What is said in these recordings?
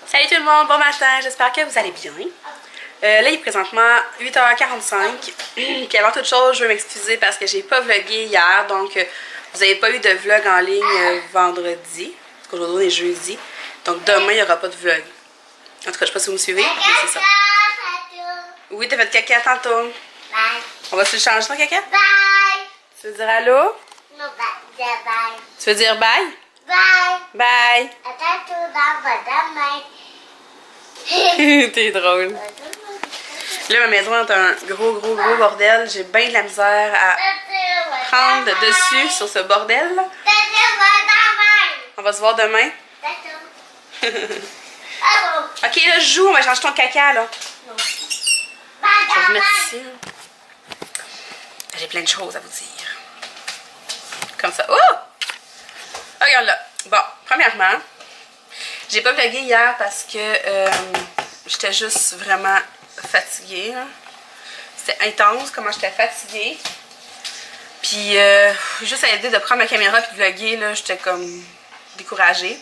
Salut tout le monde, bon matin, j'espère que vous allez bien. Là il est présentement 8h45. Puis avant toute chose, je veux m'excuser parce que j'ai pas vlogué hier. Donc vous n'avez pas eu de vlog en ligne vendredi. Parce qu'aujourd'hui on est jeudi. Donc demain il n'y aura pas de vlog. En tout cas je sais pas si vous me suivez, mais c'est ça. Oui, t'as fait caca tantôt. Bye. On va se changer ton caca? Bye. Tu veux dire allô? Non, bye. Bye. Tu veux dire bye? Bye. Bye! À tantôt dans demain. T'es drôle. Là, ma maison est un gros bordel. J'ai bien de la misère à prendre dessus sur ce bordel. On va se voir demain. Ok, là, je joue. On va changer ton caca, là. Je vais vous mettre ici. J'ai plein de choses à vous dire. Comme ça. Oh! Regarde là. Bon, premièrement, j'ai pas vlogué hier parce que j'étais juste vraiment fatiguée. C'était intense comment j'étais fatiguée. Puis juste à l'idée de prendre ma caméra et de vlogger, là, j'étais comme découragée.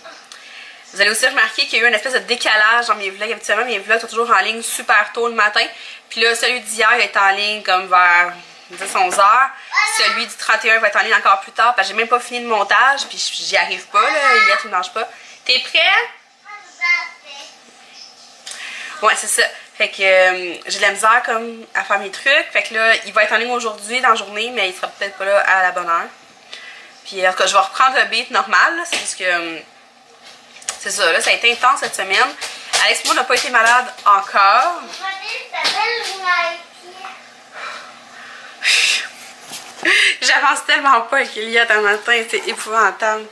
Vous allez aussi remarquer qu'il y a eu une espèce de décalage dans mes vlogs. Habituellement, mes vlogs sont toujours en ligne super tôt le matin. Puis là, celui d'hier est en ligne comme vers 10-11 heures. Celui du 31 va être en ligne encore plus tard parce que j'ai même pas fini le montage. Puis j'y arrive pas, là. Eliott ne mange pas. T'es prêt? Ouais, c'est ça. Fait que j'ai de la misère comme à faire mes trucs. Fait que là, il va être en ligne aujourd'hui dans la journée, mais il sera peut-être pas là à la bonne heure. Puis en tout cas, je vais reprendre le beat normal. C'est juste que c'est ça, là, ça a été intense cette semaine. Alex, moi, n'a pas été malade encore. J'avance tellement pas avec Eliott un matin, c'est épouvantable.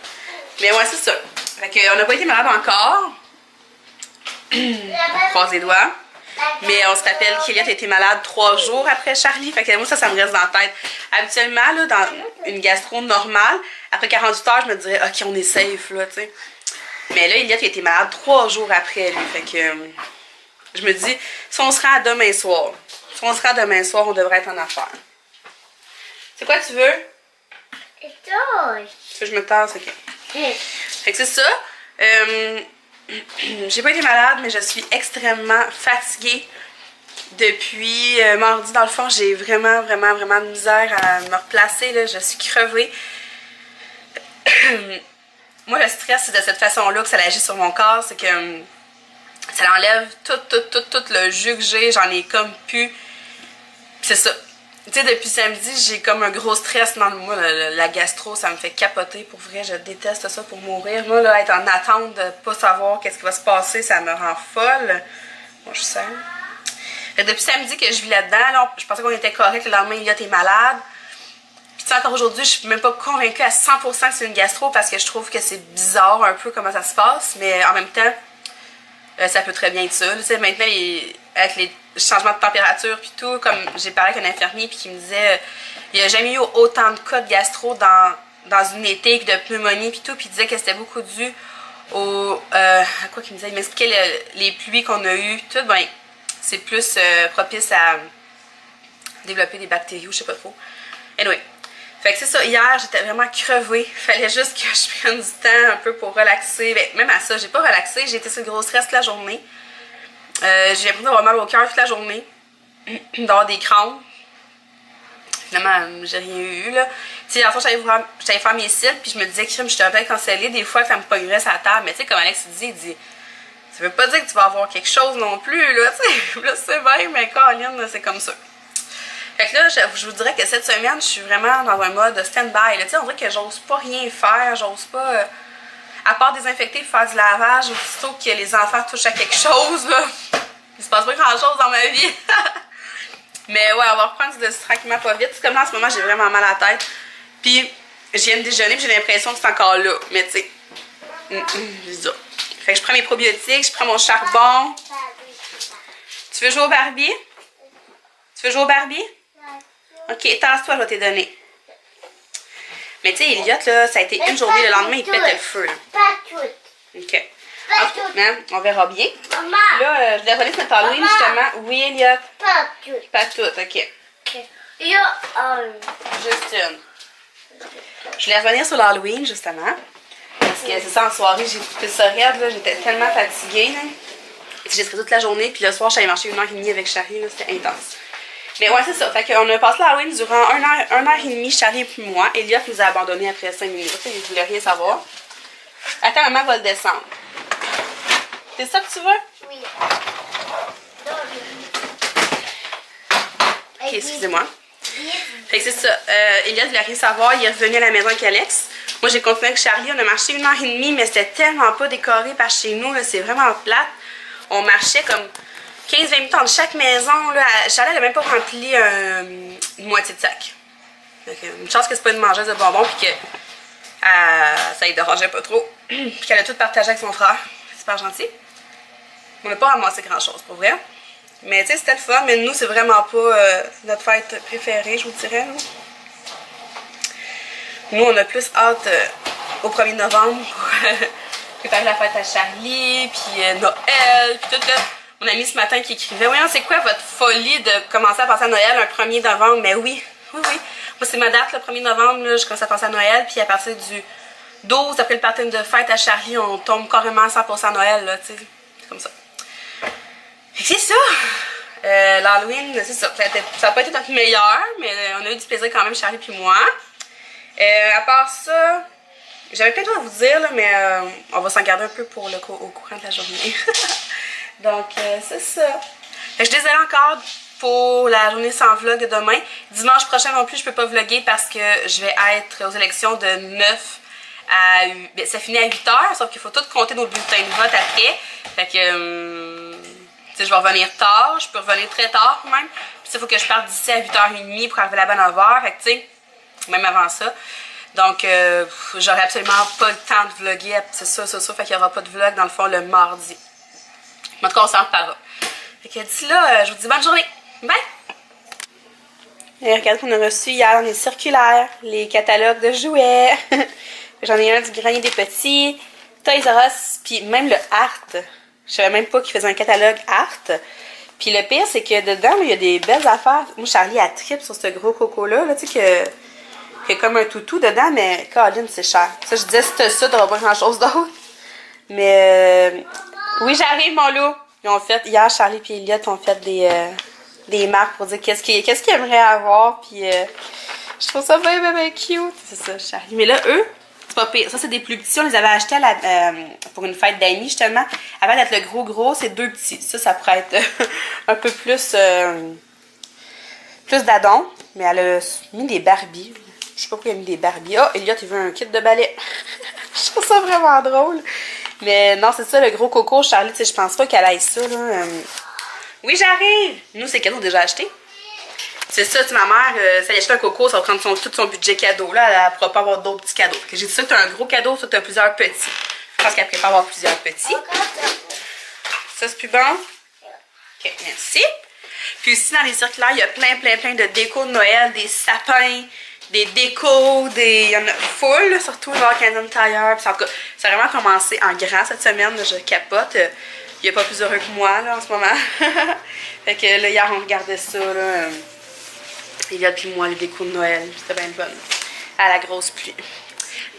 Mais ouais, c'est ça. Fait qu'on n'a pas été malade encore. On croise les doigts. Mais on se rappelle qu'Eliott a été malade 3 jours après Charlie. Fait que moi, ça me reste dans la tête. Habituellement, là, dans une gastro normale, après 48 heures, je me dirais, ok, on est safe, là, tu sais. Mais là, Eliott a été malade 3 jours après, lui. Fait que je me dis, si on se rend à demain soir, on devrait être en affaires. C'est quoi tu veux? Tu veux que je me tasse? Ok. Fait que c'est ça. J'ai pas été malade, mais je suis extrêmement fatiguée depuis mardi. Dans le fond, j'ai vraiment de misère à me replacer, là. Je suis crevée. Moi, le stress, c'est de cette façon-là que ça agit sur mon corps. C'est que ça enlève tout le jus que j'ai. J'en ai comme plus. C'est ça. Tu sais, depuis samedi, j'ai comme un gros stress dans moi. La gastro, ça me fait capoter. Pour vrai, je déteste ça pour mourir. Moi, là, être en attente de pas savoir qu'est-ce qui va se passer, ça me rend folle. Bon, je sais. Depuis samedi que je vis là-dedans, là, je pensais qu'on était correct. Le lendemain, Eliott est malade. Puis, tu sais, encore aujourd'hui, je suis même pas convaincue à 100% que c'est une gastro parce que je trouve que c'est bizarre un peu comment ça se passe. Mais en même temps, ça peut très bien être ça. Tu sais, maintenant, avec les changements de température puis tout, comme j'ai parlé avec un infirmier puis qui me disait il n'y a jamais eu autant de cas de gastro dans une été que de pneumonie puis tout, puis il disait que c'était beaucoup dû au à quoi qu'il me disait, il m'expliquait les pluies qu'on a eues tout, ben c'est plus propice à développer des bactéries ou je sais pas trop. Anyway, fait que c'est ça, hier j'étais vraiment crevée, fallait juste que je prenne du temps un peu pour relaxer. Ben, même à ça, j'ai pas relaxé, j'ai été sur le gros stress toute la journée. J'ai l'impression d'avoir mal au cœur toute la journée, d'avoir des crampes. Finalement, j'ai rien eu, là. Tu sais, la fois, j'allais faire mes cils, puis je me disais que j'étais un peu cancellée. Des fois, ça me pognerait sur la table. Mais tu sais, comme Alex il dit, ça veut pas dire que tu vas avoir quelque chose non plus, là. Tu sais, là, c'est bien, mais Caroline, c'est comme ça. Fait que là, je vous dirais que cette semaine, je suis vraiment dans un mode stand-by. Tu sais, on dirait que j'ose pas rien faire, j'ose pas. À part désinfecter, faire du lavage, aussitôt que les enfants touchent à quelque chose, là, il se passe pas grand chose dans ma vie. Mais ouais, on va reprendre tranquillement pas vite. C'est comme là, en ce moment, j'ai vraiment mal à la tête. Puis, je viens de déjeuner, puis j'ai l'impression que c'est encore là. Mais tu sais, c'est ça. Fait que je prends mes probiotiques, je prends mon charbon. Tu veux jouer au Barbie? Tu veux jouer au Barbie? Ok, tasse-toi, je vais te donner. Mais tu sais, Eliott, là, ça a été une journée, le lendemain, il pète le feu. Là. Pas tout. Ok. On verra bien. Maman. Là, je l'ai relais sur Halloween, justement. Oui, Eliott. Pas tout. Pas tout, ok. Il y a un. Juste une. Je voulais revenir sur l'Halloween, justement. Parce que c'est ça, en soirée, j'ai coupé ça raide, là. J'étais tellement fatiguée, là. J'ai fait toute la journée, puis le soir, j'allais marcher 1h30 avec Charlie, là. C'était intense. Mais ouais, c'est ça. Fait qu'on a passé l'Halloween durant 1h30, Charlie et puis moi. Elliot nous a abandonnés après 5 minutes. Il voulait rien savoir. Attends, maman va le descendre. C'est ça que tu veux? Oui. Ok, excusez-moi. Fait que c'est ça. Elliot voulait rien savoir. Il est revenu à la maison avec Alex. Moi, j'ai continué avec Charlie. On a marché 1h30, mais c'était tellement pas décoré par chez nous. C'est vraiment plate. On marchait comme 15-20 minutes entre chaque maison. Là. Charlie n'a même pas rempli une moitié de sac. Donc, une chance que c'est pas une mangeuse de bonbons puis que ça ne dérangeait pas trop. Puis qu'elle a tout partagé avec son frère. C'est super gentil. On n'a pas ramassé grand-chose, pour vrai. Mais tu sais, c'était le fun. Mais nous, c'est vraiment pas notre fête préférée, je vous dirais. Nous, on a plus hâte au 1er novembre pour préparer la fête à Charlie, puis Noël, puis tout. Mon ami ce matin qui écrivait « Voyons, c'est quoi votre folie de commencer à penser à Noël un 1er novembre? » Mais oui. Moi, c'est ma date, le 1er novembre, là, je commence à penser à Noël, puis à partir du 12, après le party de fête à Charlie, on tombe carrément à 100% à Noël, là, tu sais. C'est comme ça. Fait que c'est ça. L'Halloween, c'est ça. Ça n'a pas été notre meilleur, mais on a eu du plaisir quand même, Charlie puis moi. À part ça, j'avais plein de choses à vous dire, là, mais on va s'en garder un peu pour au courant de la journée. Donc, c'est ça. Fait que je suis désolée encore pour la journée sans vlog de demain. Dimanche prochain non plus, je peux pas vlogger parce que je vais être aux élections de 9 à 8. Ben, ça finit à 8h, sauf qu'il faut tout compter nos bulletins de vote après. Fait que, tu sais, je vais revenir tard. Je peux revenir très tard même. Puis il faut que je parte d'ici à 8h30 pour arriver là-bas à 9h. Fait que, tu sais, même avant ça. Donc, j'aurai absolument pas le temps de vlogger. C'est ça. Fait qu'il y aura pas de vlog dans le fond le mardi. En tout cas, on s'en reparlera. Fait que d'ici là, je vous dis bonne journée. Bye! Et regardez qu'on a reçu hier dans les circulaires, les catalogues de jouets. J'en ai un du grenier des petits, Toys R Us, puis même le Art. Je savais même pas qu'il faisait un catalogue Art. Puis le pire, c'est que dedans, il y a des belles affaires. Moi, Charlie, elle tripe sur ce gros coco-là, tu sais, qui est comme un toutou dedans, mais Colin, c'est cher. Ça, je disais, c'était ça, t'auras pas grand-chose d'autre. Mais, oui, j'arrive, mon loup. Ils ont fait, hier, Charlie et Elliot ont fait des marques pour dire qu'est-ce qu'ils aimeraient avoir, puis je trouve ça bien cute. C'est ça, Charlie. Mais là, eux, c'est pas pire. Ça, c'est des plus petits. On les avait achetés pour une fête d'amis, justement. Avant d'être le gros, c'est 2 petits. Ça pourrait être un peu plus d'adon. Mais elle a mis des Barbies. Je sais pas pourquoi elle a mis des Barbies. Oh, Elliot, il veut un kit de ballet. Je trouve ça vraiment drôle. Mais non, c'est ça, le gros coco. Charlie, tu sais, je pense pas qu'elle aille ça, là. Oui, j'arrive! Nous, c'est cadeau déjà acheté. C'est ça, tu sais, ma mère, ça y achète un coco, ça va prendre tout son budget cadeau. Là, elle ne pourra pas avoir d'autres petits cadeaux. J'ai dit ça, tu as un gros cadeau, ça, tu as plusieurs petits. Je pense qu'elle préfère avoir plusieurs petits. Ça, c'est plus bon? Ok, merci. Puis aussi, dans les circulaires, il y a plein de décos de Noël, des sapins, des décos, il y en a full, surtout genre Canadian Tire. Puis, en tout cas, ça a vraiment commencé en grand cette semaine, là, je capote. Il n'y a pas plus heureux que moi, là, en ce moment. Fait que là, hier, on regardait ça, là. Elliot puis moi, les décos de Noël. C'était bien le bon. À la grosse pluie.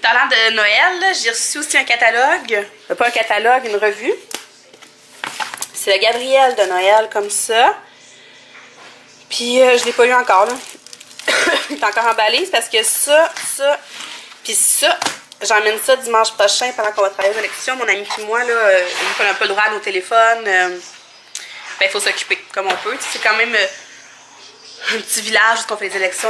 Parlant de Noël, j'ai reçu aussi un catalogue. Pas un catalogue, une revue. C'est le Gabriel de Noël, comme ça. Puis, je l'ai pas lu encore, là. Il est encore emballé, c'est parce que ça, puis ça, j'emmène ça dimanche prochain pendant qu'on va travailler aux élections. Mon ami et moi, là, vu qu'on n'a pas le droit à nos téléphones, ben, il faut s'occuper comme on peut. C'est quand même un petit village où on fait les élections.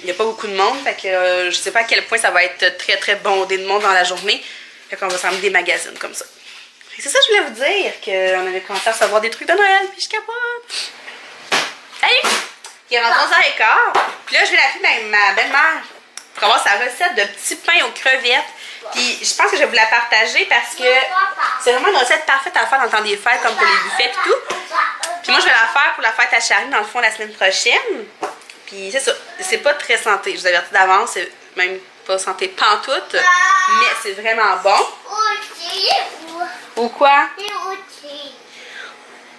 Il n'y a pas beaucoup de monde. Fait que je sais pas à quel point ça va être très bondé de monde dans la journée. Fait qu'on va s'emmener des magazines comme ça. C'est ça que je voulais vous dire, qu'on avait commencé à recevoir des trucs de Noël, puis je capote. Salut! Il est rentré 11h15. Puis là, je vais l'appeler ma belle-mère pour avoir sa recette de petits pains aux crevettes. Puis je pense que je vais vous la partager parce que c'est vraiment une recette parfaite à faire dans le temps des fêtes, comme pour les buffets et tout. Puis moi, je vais la faire pour la fête à Charlie, dans le fond, la semaine prochaine. Puis c'est ça. C'est pas très santé. Je vous avertis d'avance, c'est même pas santé pantoute. Mais c'est vraiment bon. Ou quoi?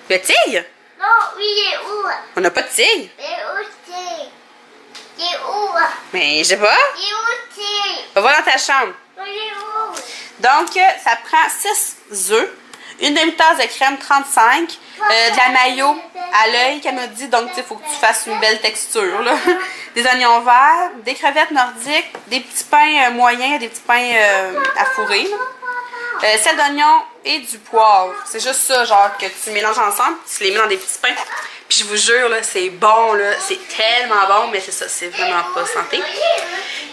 Le tigre? Non, oui, il est où? On n'a pas de tigre. Il est où, tigre? Il est où? Mais je sais pas. Il est où, tigre? Va voir dans ta chambre. Il est où? Donc, ça prend 6 œufs, une demi-tasse de crème 35, de la mayo à l'œil qu'elle m'a dit, donc il faut que tu fasses une belle texture, là. Des oignons verts, des crevettes nordiques, des petits pains moyens, des petits pains à fourrer, sel d'oignon et du poivre. C'est juste ça, genre, que tu mélanges ensemble, tu les mets dans des petits pains. Puis je vous jure, là, c'est bon, là, c'est tellement bon, mais c'est ça, c'est vraiment pas santé.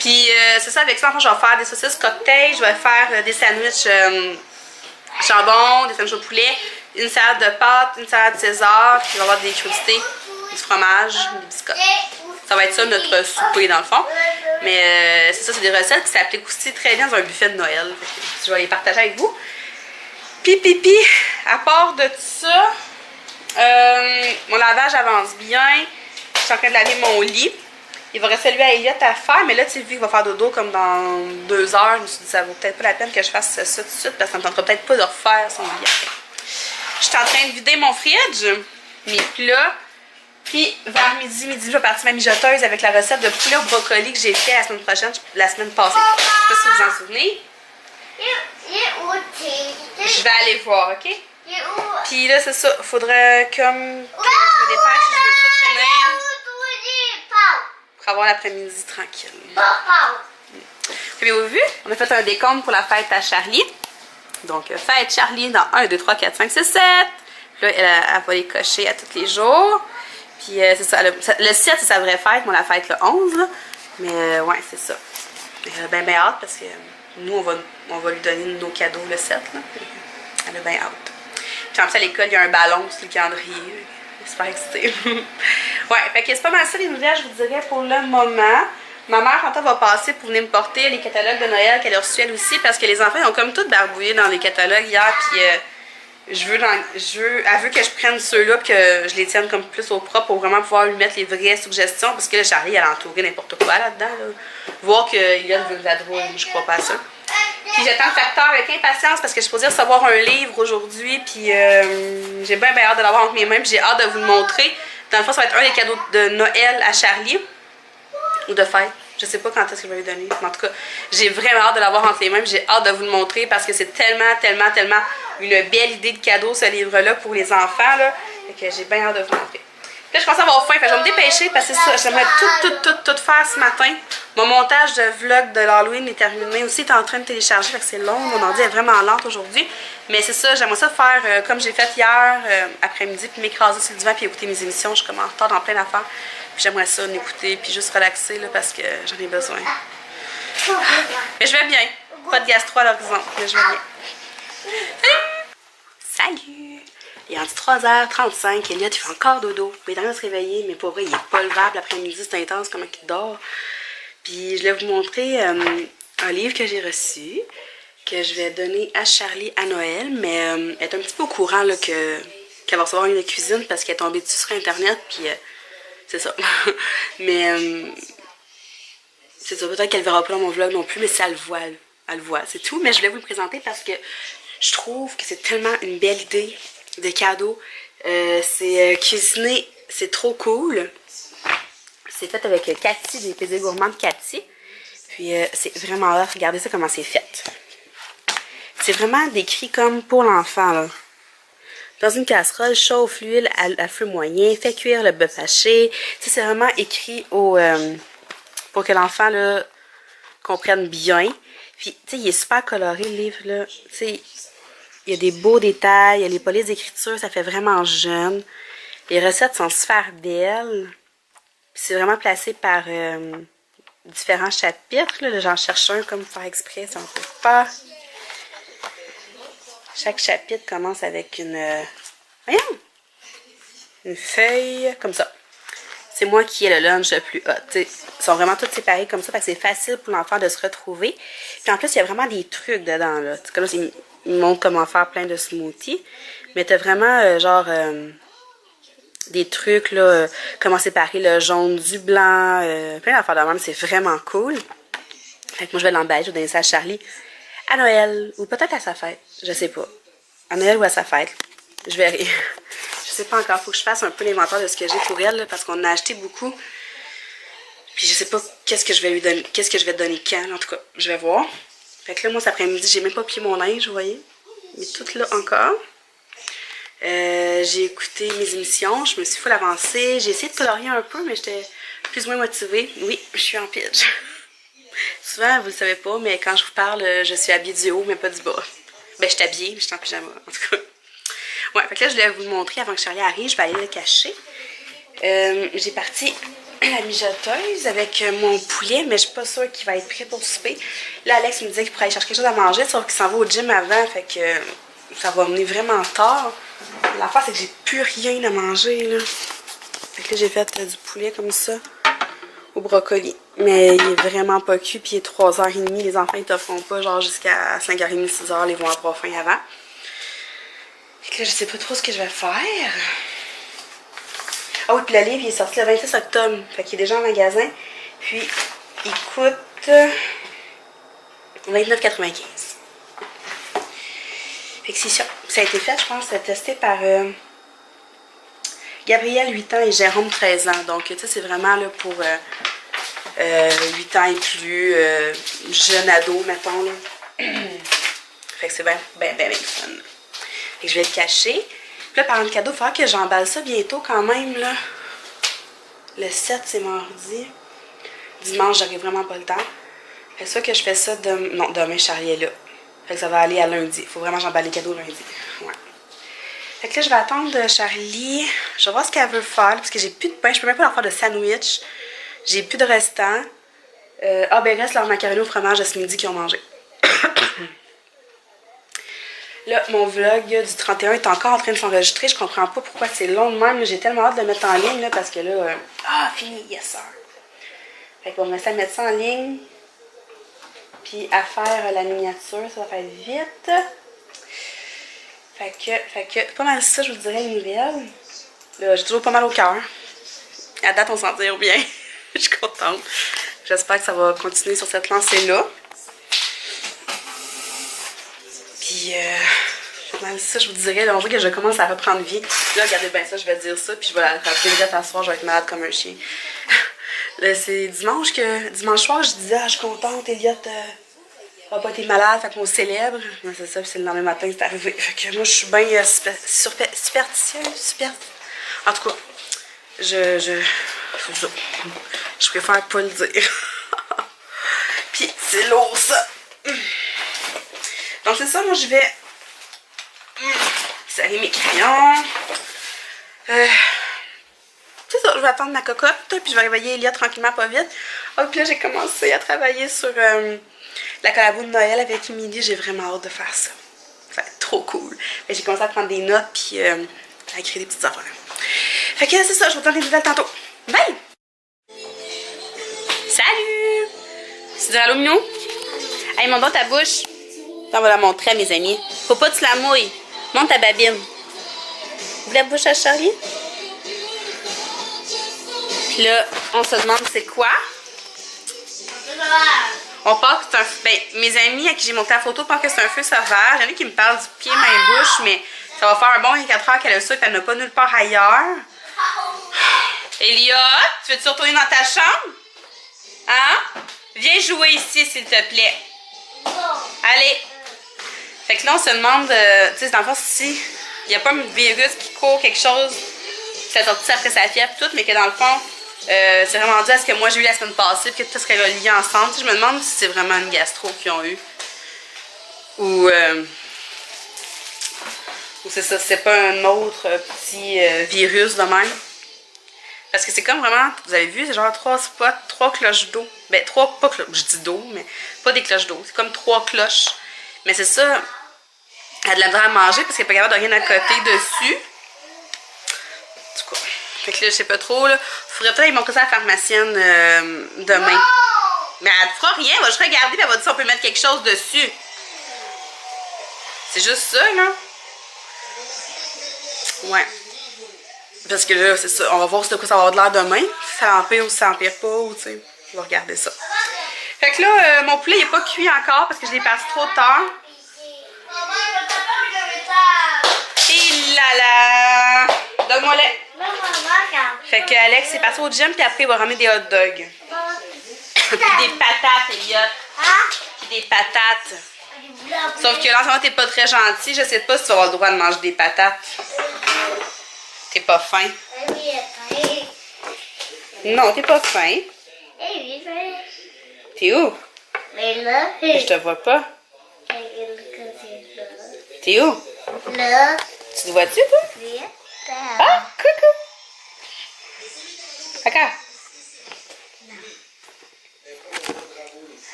Puis c'est ça, avec ça, en fait, je vais faire des saucisses cocktail, je vais faire des sandwichs jambon, des sandwichs au poulet, une salade de pâtes, une salade César, puis il va y avoir des crudités, du fromage, des biscottes. Ça va être ça notre souper dans le fond. Mais c'est ça, c'est des recettes qui s'appliquent aussi très bien dans un buffet de Noël. Je vais les partager avec vous. Puis, à part de ça, mon lavage avance bien. Je suis en train de laver mon lit. Il va rester lui à Elliot à faire, mais là, tu sais, vu qu'il va faire dodo comme dans 2 heures, je me suis dit, ça vaut peut-être pas la peine que je fasse ça tout de suite, parce que ça me tentera peut-être pas de refaire son lit après. Je suis en train de vider mon fridge, mes plats, puis vers midi, je vais partir ma mijoteuse avec la recette de poulet au brocoli que j'ai fait la semaine passée. Je sais pas si vous vous en souvenez. Je vais aller voir, OK? Puis là, c'est ça, faudrait comme je me dépêche si je veux tout finir pour avoir l'après-midi tranquille. Avez-vous vu? On a fait un décompte pour la fête à Charlie. Donc, fête Charlie dans 1, 2, 3, 4, 5, 6, 7. Là, elle va les cocher à tous les jours. Puis, c'est ça. Le 7, c'est sa vraie fête. Moi, la fête le 11. Là. Mais, ouais, c'est ça. Elle a bien hâte parce que nous, on va lui donner nos cadeaux le 7. Là. Elle a bien hâte. Puis, en plus, à l'école, il y a un ballon sur le calendrier. Super excitée. Ouais, fait que c'est pas mal ça les nouvelles, je vous dirais, pour le moment. Ma mère, en temps, va passer pour venir me porter les catalogues de Noël qu'elle a reçus elle aussi, parce que les enfants, ils ont comme tout barbouillé dans les catalogues hier, puis elle veut que je prenne ceux-là, puis que je les tienne comme plus au propre pour vraiment pouvoir lui mettre les vraies suggestions, parce que là, Charlie, elle a entouré n'importe quoi là-dedans, là. Voir qu'il y a de la drôle, je crois pas à ça. Puis j'attends le facteur avec impatience parce que je suis supposée recevoir un livre aujourd'hui, puis j'ai bien hâte de l'avoir entre mes mains, puis j'ai hâte de vous le montrer. Dans le fond, ça va être un des cadeaux de Noël à Charlie, ou de fête. Je sais pas quand est-ce que je vais lui donner. Mais en tout cas, j'ai vraiment hâte de l'avoir entre les mains, puis j'ai hâte de vous le montrer parce que c'est tellement une belle idée de cadeau, ce livre-là, pour les enfants, là. Fait que j'ai bien hâte de vous montrer. Là, je commence à avoir faim, fait que je vais me dépêcher parce que c'est ça, j'aimerais tout faire ce matin. Mon montage de vlog de l'Halloween est terminé aussi, il est en train de télécharger, fait que c'est long, mon ordi est vraiment lente aujourd'hui. Mais c'est ça, j'aimerais ça faire comme j'ai fait hier après-midi, puis m'écraser sur le divan puis écouter mes émissions. Je suis comme en retard dans plein d'affaires. Puis j'aimerais ça m'écouter puis juste relaxer là, parce que j'en ai besoin. Mais je vais bien. Pas de gastro à l'horizon, mais je vais bien. Salut! Salut! Il est rendu 3h35, Elliot il fait encore dodo. Il est en train de se réveiller, mais pour vrai, il est pas levable l'après-midi, c'est intense comment il dort. Puis je vais vous montrer un livre que j'ai reçu, que je vais donner à Charlie à Noël, mais elle est un petit peu au courant qu'elle va recevoir une cuisine parce qu'elle est tombée dessus sur Internet, puis c'est ça. Mais c'est ça, peut-être qu'elle verra pas dans mon vlog non plus, mais ça elle le voit, c'est tout. Mais je voulais vous le présenter parce que je trouve que c'est tellement une belle idée de cadeau. C'est cuisiné, c'est trop cool. C'est fait avec Cathy, des plaisirs gourmands de Cathy. Puis c'est vraiment là, regardez ça comment c'est fait. C'est vraiment décrit comme pour l'enfant là. Dans une casserole, chauffe l'huile à feu moyen, fait cuire le bœuf haché. C'est vraiment écrit pour que l'enfant là comprenne bien. Puis tu sais, il est super coloré le livre là. Tu sais, il y a des beaux détails, il y a les polices d'écriture, ça fait vraiment jeune. Les recettes sont super belles. C'est vraiment placé par différents chapitres. J'en cherche un comme faire exprès, si on peut pas. Chaque chapitre commence avec voyons! Une feuille, comme ça. C'est moi qui ai le lunch le plus hot. Ils sont vraiment tous séparés comme ça, parce que c'est facile pour l'enfant de se retrouver. Puis en plus, il y a vraiment des trucs dedans. Là. Comme ça, ils montrent comment faire plein de smoothies. Mais t'as vraiment des trucs, là, comment séparer le jaune du blanc, plein d'affaires de même, c'est vraiment cool. Fait que moi, je vais l'emballer, je vais donner ça à Charlie à Noël, ou peut-être à sa fête, je sais pas. À Noël ou à sa fête, je verrai. Je sais pas encore, faut que je fasse un peu l'inventaire de ce que j'ai pour elle, là, parce qu'on en a acheté beaucoup. Puis je sais pas qu'est-ce que je vais lui donner, qu'est-ce que je vais te donner quand, en tout cas, je vais voir. Fait que là, moi, cet après-midi, j'ai même pas plié mon linge, vous voyez. Mais tout là encore. J'ai écouté mes émissions, je me suis full avancée. J'ai essayé de colorier un peu, mais j'étais plus ou moins motivée. Oui, je suis en pitch. Souvent, vous le savez pas, mais quand je vous parle, je suis habillée du haut, mais pas du bas. Ben, je suis habillée, mais je suis en pyjama, en tout cas. Ouais, fait que là, je voulais vous le montrer avant que Charlie arrive. Je vais aller le cacher. J'ai parti la mijoteuse avec mon poulet, mais je suis pas sûre qu'il va être prêt pour souper. Là, Alex me disait qu'il pourrait aller chercher quelque chose à manger, sauf qu'il s'en va au gym avant, fait que ça va venir vraiment tard. L'affaire, c'est que j'ai plus rien à manger, là. Fait que là, j'ai fait du poulet comme ça, au brocoli. Mais il est vraiment pas cuit, puis il est 3h30. Les enfants, ils te font pas, genre jusqu'à 5h30, 6h, ils vont avoir faim avant. Fait que là, je sais pas trop ce que je vais faire. Ah oui, puis le livre, il est sorti le 26 octobre. Fait qu'il est déjà en magasin. Puis, il coûte 29,95. Fait que c'est ça. Ça a été fait, je pense, testé par Gabriel, 8 ans, et Jérôme, 13 ans. Donc, tu sais, c'est vraiment là pour 8 ans et plus, jeune ado, mettons, là. Fait que c'est bien fun. Fait que je vais le cacher. Puis là, parlant de cadeau, il va falloir que j'emballe ça bientôt quand même, là. Le 7, c'est mardi. Dimanche, j'aurai vraiment pas le temps. Fait que soit que je fais ça demain. Non, demain, Charlie est là. Fait que ça va aller à lundi. Faut vraiment que j'emballe les cadeaux lundi. Ouais. Fait que là, je vais attendre Charlie. Je vais voir ce qu'elle veut faire, parce que j'ai plus de pain. Je peux même pas leur faire de sandwich. J'ai plus de restants. Ah, ben, reste leur macaroni au fromage de ce midi qu'ils ont mangé. Là, mon vlog du 31 est encore en train de s'enregistrer. Je comprends pas pourquoi c'est long de même. J'ai tellement hâte de le mettre en ligne, là, parce que là... Ah, fini, yes sir. Fait qu'on va essayer de mettre ça en ligne. Puis à faire la miniature, ça va faire vite. Fait que pas mal ça, je vous dirais, les nouvelles. Là, j'ai toujours pas mal au cœur. À date, on s'en tire bien. Je suis contente. J'espère que ça va continuer sur cette lancée-là. Puis, pas mal ça, je vous dirais. Là, on dirait que je commence à reprendre vie. Là, regardez bien ça, je vais dire ça. Puis, je vais la faire Eliott à soir. Je vais être malade comme un chien. Là, c'est dimanche soir, je disais, ah, je suis contente, Eliott n'a pas été malade, fait qu'on célèbre. Mais c'est ça, puis c'est le lendemain matin que c'est arrivé. Fait que moi, je suis bien superstitieuse. En tout cas, je préfère pas le dire. Puis, c'est lourd, ça. Donc, c'est ça, moi, je vais serrer mes crayons. C'est ça, je vais attendre ma cocotte, puis je vais réveiller Eliott tranquillement, pas vite. Oh, puis là, j'ai commencé à travailler sur la collabo de Noël avec Emily. J'ai vraiment hâte de faire ça. Ça va être trop cool. J'ai commencé à prendre des notes, puis à écrire des petites affaires. Fait que c'est ça, je vous donne des nouvelles tantôt. Bye! Salut! Tu dis allô, Minou? Hey, montre donc ta bouche. On va la montrer à mes amis. Faut pas que tu la mouilles. Monte ta babine. Ouvre la bouche à Charlie. Puis là, on se demande c'est quoi. On pense que c'est un... Ben, mes amis à qui j'ai montré la photo pensent que c'est un feu sauvage. Il y en a qui me parlent du pied, main, bouche, mais ça va faire un bon 24 heures qu'elle a ça et qu'elle n'a pas nulle part ailleurs. Eliott, tu veux-tu retourner dans ta chambre? Hein? Viens jouer ici, s'il te plaît. Allez. Fait que là, on se demande, tu sais, dans le fond, si il n'y a pas un virus qui court quelque chose, qui s'est sorti après sa fièvre tout, mais que dans le fond, c'est vraiment dû à ce que moi j'ai eu la semaine passée, puis que tout serait relié ensemble. Tu sais, je me demande si c'est vraiment une gastro qu'ils ont eu. Ou c'est ça, c'est pas un autre petit virus de même. Parce que c'est comme vraiment, vous avez vu, c'est genre 3 spots, 3 cloches d'eau. Ben, 3, pas cloches, je dis d'eau, mais pas des cloches d'eau. C'est comme 3 cloches. Mais c'est ça, elle a de la misère à manger parce qu'elle n'est pas capable de rien à côté dessus. En tout cas, fait que là, je sais pas trop, là. Faudrait peut-être aller montrer ça à la pharmacienne demain. Mais elle ne fera rien, elle va juste regarder et elle va dire si on peut mettre quelque chose dessus. C'est juste ça, là. Ouais. Parce que là, c'est ça. On va voir de quoi ça va avoir de l'air demain. Si ça empire ou si ça empire pas, ou tu sais. On va regarder ça. Fait que là, mon poulet il n'est pas cuit encore parce que je l'ai passé trop tard. Et là là! Donne-moi-les. Fait que Alex est passé au gym puis après il va ramener des hot dogs. Puis des patates, Eliott. Puis des patates. Sauf que là, en ce moment, t'es pas très gentil. Je sais pas si tu vas avoir le droit de manger des patates. T'es pas faim. Non, t'es pas faim. T'es où? Je te vois pas. T'es où? Là. Tu te vois-tu, toi? Ah, coucou! D'accord.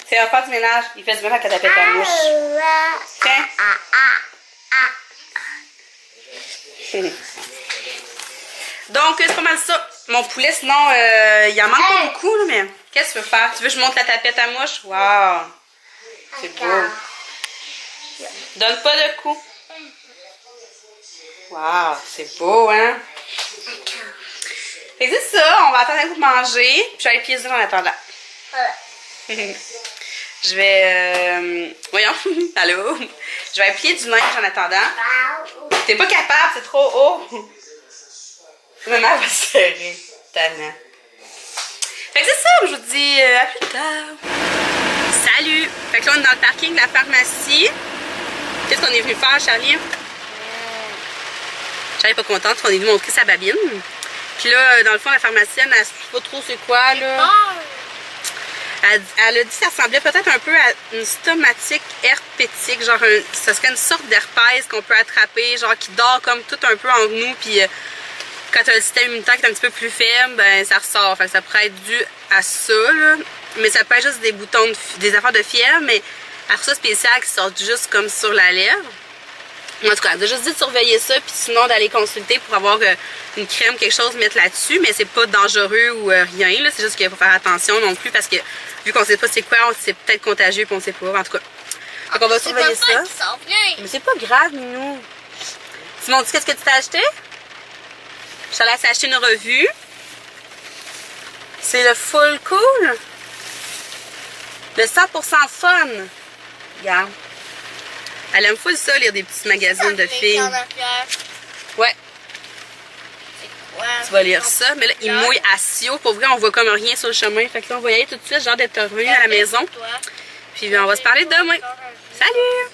C'est un faire du ménage. Il fait du ménage quand t'appelles ta mouche. Tiens. Donc, c'est pas mal ça. Mon poulet, sinon, il en manque pas beaucoup, là, mais qu'est-ce que tu veux faire? Tu veux que je monte la tapette à mouche? Wow! C'est beau. Donne pas de coups. Wow, c'est beau, hein? Fait que c'est ça, on va attendre un coup de manger, puis je vais aller pieds nus en attendant. Je vais... voyons, allô? Je vais aller plier du linge en attendant. T'es pas capable, c'est trop haut. Maman va serrer. Tellement. Fait que c'est ça, je vous dis à plus tard. Salut! Fait que là, on est dans le parking de la pharmacie. Qu'est-ce qu'on est venu faire, Charlie? Charlie est pas contente, on est venu montrer sa babine. Puis là, dans le fond, la pharmacienne, elle ne sait pas trop c'est quoi, là. Elle a dit que ça ressemblait peut-être un peu à une stomatique herpétique, genre ça serait une sorte d'herpès qu'on peut attraper, genre qui dort comme tout un peu en nous, puis quand tu as le système immunitaire qui est un petit peu plus faible, ben ça ressort. Fait que ça pourrait être dû à ça, là. Mais ça peut être juste des boutons, des affaires de fièvre, mais alors ça spécial qui sortent juste comme sur la lèvre. En tout cas, elle a juste dit de surveiller ça, puis sinon d'aller consulter pour avoir une crème, quelque chose, mettre là-dessus, mais c'est pas dangereux ou rien, là. C'est juste qu'il faut faire attention non plus, parce que vu qu'on sait pas c'est quoi, c'est peut-être contagieux, puis on sait pas, en tout cas. Donc on va surveiller ça. Mais c'est pas grave, Minou. Simon, dis qu'est-ce que tu t'as acheté? Je te laisse acheter une revue. C'est le Full Cool. Le 100% Fun. Regarde. Elle aime full ça, lire des petits magazines de filles. Ouais. Tu vas lire ça. Mais là, il mouille à Sio. Pour vrai, on voit comme rien sur le chemin. Fait que là, on va y aller tout de suite, genre d'être revenu à la maison. Puis on va se parler demain. Salut!